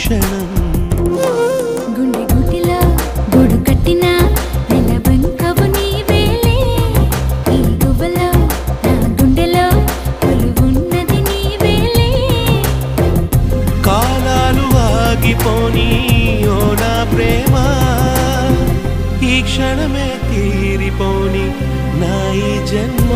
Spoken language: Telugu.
క్షణం గుండె గుటిలో గూడు కట్టిన నెలవంకవు నీవేలే ఈ గువ్వలో నా గుండెలో కొలువున్నది నీవేలే కాలాలు ఆగిపోని ఓ నా ప్రేమ ఈ క్షణమే తీరిపోని నా ఈ జన్మ